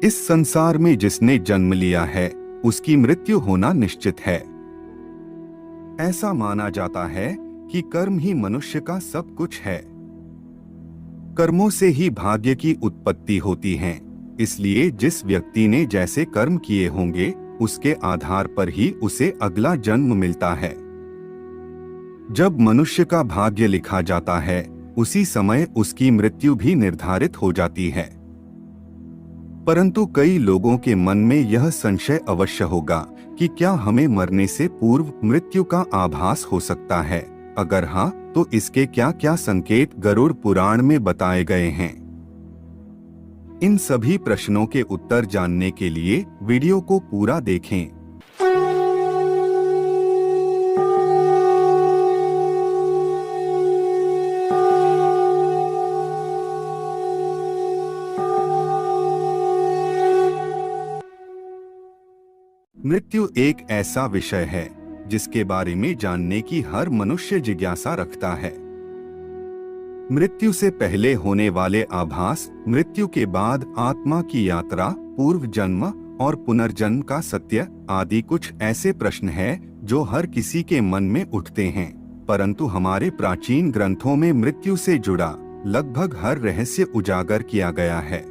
इस संसार में जिसने जन्म लिया है उसकी मृत्यु होना निश्चित है। ऐसा माना जाता है कि कर्म ही मनुष्य का सब कुछ है। कर्मों से ही भाग्य की उत्पत्ति होती है, इसलिए जिस व्यक्ति ने जैसे कर्म किए होंगे उसके आधार पर ही उसे अगला जन्म मिलता है। जब मनुष्य का भाग्य लिखा जाता है उसी समय उसकी मृत्यु भी निर्धारित हो जाती है। परंतु कई लोगों के मन में यह संशय अवश्य होगा कि क्या हमें मरने से पूर्व मृत्यु का आभास हो सकता है? अगर हाँ, तो इसके क्या क्या संकेत गरुड़ पुराण में बताए गए हैं? इन सभी प्रश्नों के उत्तर जानने के लिए वीडियो को पूरा देखें। मृत्यु एक ऐसा विषय है जिसके बारे में जानने की हर मनुष्य जिज्ञासा रखता है। मृत्यु से पहले होने वाले आभास, मृत्यु के बाद आत्मा की यात्रा, पूर्व जन्म और पुनर्जन्म का सत्य आदि कुछ ऐसे प्रश्न हैं जो हर किसी के मन में उठते हैं। परंतु हमारे प्राचीन ग्रंथों में मृत्यु से जुड़ा लगभग हर रहस्य उजागर किया गया है।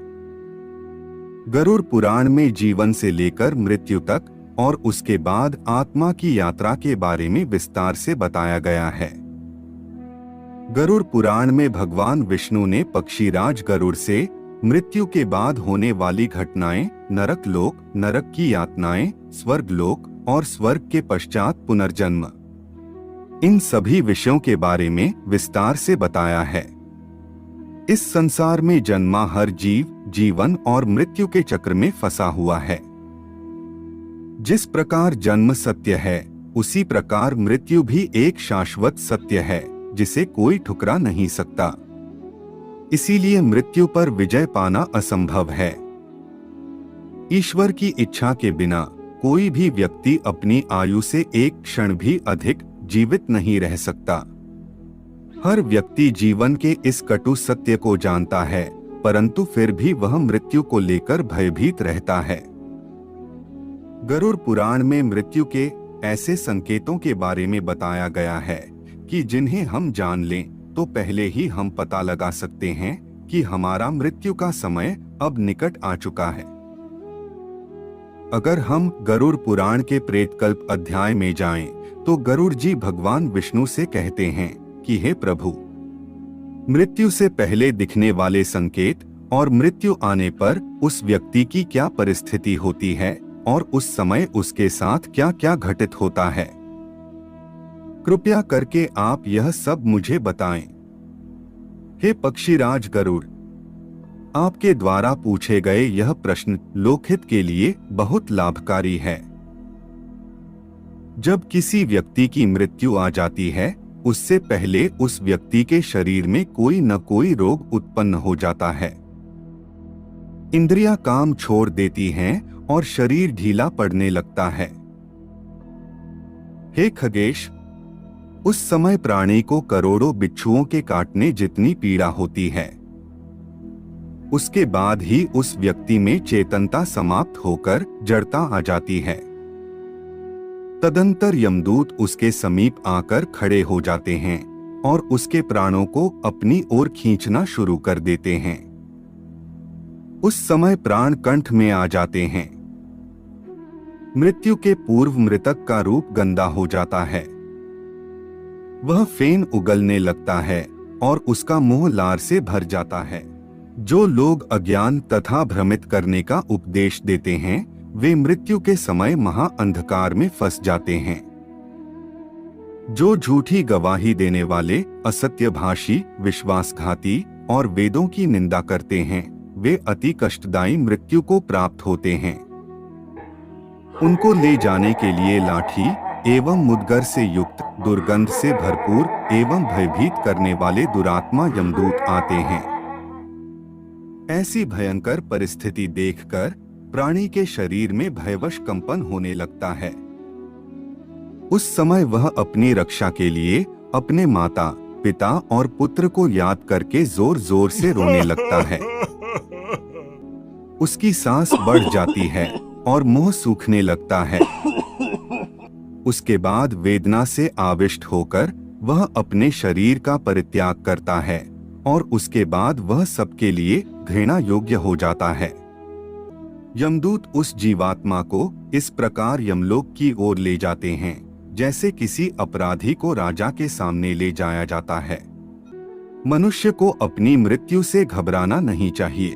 गरुड़ पुराण में जीवन से लेकर मृत्यु तक और उसके बाद आत्मा की यात्रा के बारे में विस्तार से बताया गया है। गरुड़ पुराण में भगवान विष्णु ने पक्षीराज गरुड़ से मृत्यु के बाद होने वाली घटनाएं, नरक लोक, नरक की यातनाएं, स्वर्ग लोक और स्वर्ग के पश्चात पुनर्जन्म, इन सभी विषयों के बारे में विस्तार से बताया है। इस संसार में जन्मा हर जीव जीवन और मृत्यु के चक्र में फंसा हुआ है। जिस प्रकार जन्म सत्य है उसी प्रकार मृत्यु भी एक शाश्वत सत्य है जिसे कोई ठुकरा नहीं सकता। इसीलिए मृत्यु पर विजय पाना असंभव है। ईश्वर की इच्छा के बिना कोई भी व्यक्ति अपनी आयु से एक क्षण भी अधिक जीवित नहीं रह सकता। हर व्यक्ति जीवन के इस कटु सत्य को जानता है, परंतु फिर भी वह मृत्यु को लेकर भयभीत रहता है। गरुड़ पुराण में मृत्यु के ऐसे संकेतों के बारे में बताया गया है कि जिन्हें हम जान लें तो पहले ही हम पता लगा सकते हैं कि हमारा मृत्यु का समय अब निकट आ चुका है। अगर हम गरुड़ पुराण के प्रेतकल्प अध्याय में जाएं, तो गरुड़ जी भगवान विष्णु से कहते हैं कि हे प्रभु, मृत्यु से पहले दिखने वाले संकेत और मृत्यु आने पर उस व्यक्ति की क्या परिस्थिति होती है और उस समय उसके साथ क्या क्या घटित होता है, कृपया करके आप यह सब मुझे बताएं। हे पक्षीराज गरुड़, आपके द्वारा पूछे गए यह प्रश्न लोकहित के लिए बहुत लाभकारी है। जब किसी व्यक्ति की मृत्यु आ जाती है उससे पहले उस व्यक्ति के शरीर में कोई न कोई रोग उत्पन्न हो जाता है। इंद्रियां काम छोड़ देती हैं और शरीर ढीला पड़ने लगता है। हे खगेश, उस समय प्राणी को करोड़ों बिच्छुओं के काटने जितनी पीड़ा होती है। उसके बाद ही उस व्यक्ति में चेतनता समाप्त होकर जड़ता आ जाती है। तदंतर यमदूत उसके समीप आकर खड़े हो जाते हैं और उसके प्राणों को अपनी ओर खींचना शुरू कर देते हैं। उस समय प्राण कंठ में आ जाते हैं। मृत्यु के पूर्व मृतक का रूप गंदा हो जाता है। वह फेन उगलने लगता है और उसका मुंह लार से भर जाता है। जो लोग अज्ञान तथा भ्रमित करने का उपदेश देते हैं वे मृत्यु के समय महा अंधकार में फंस जाते हैं। जो झूठी गवाही देने वाले, असत्यभाषी, विश्वासघाती और वेदों की निंदा करते हैं वे अति कष्टदायी मृत्यु को प्राप्त होते हैं। उनको ले जाने के लिए लाठी एवं मुद्गर से युक्त, दुर्गंध से भरपूर एवं भयभीत करने वाले दुरात्मा यमदूत आते हैं। ऐसी भयंकर परिस्थिति देखकर प्राणी के शरीर में भयवश कंपन होने लगता है। उस समय वह अपनी रक्षा के लिए अपने माता, पिता और पुत्र को याद करके जोर जोर से रोने लगता है। उसकी सांस बढ़ जाती है और मुंह सूखने लगता है। उसके बाद वेदना से आविष्ट होकर वह अपने शरीर का परित्याग करता है और उसके बाद वह सबके लिए घृणा योग्य हो जाता है। यमदूत उस जीवात्मा को इस प्रकार यमलोक की ओर ले जाते हैं जैसे किसी अपराधी को राजा के सामने ले जाया जाता है। मनुष्य को अपनी मृत्यु से घबराना नहीं चाहिए,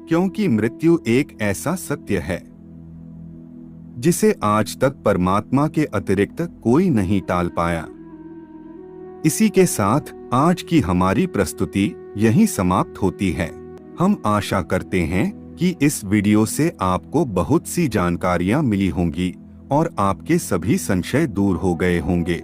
क्योंकि मृत्यु एक ऐसा सत्य है जिसे आज तक परमात्मा के अतिरिक्त कोई नहीं टाल पाया। इसी के साथ आज की हमारी प्रस्तुति यहीं समाप्त होती है। हम आशा करते हैं कि इस वीडियो से आपको बहुत सी जानकारियां मिली होंगी और आपके सभी संशय दूर हो गए होंगे।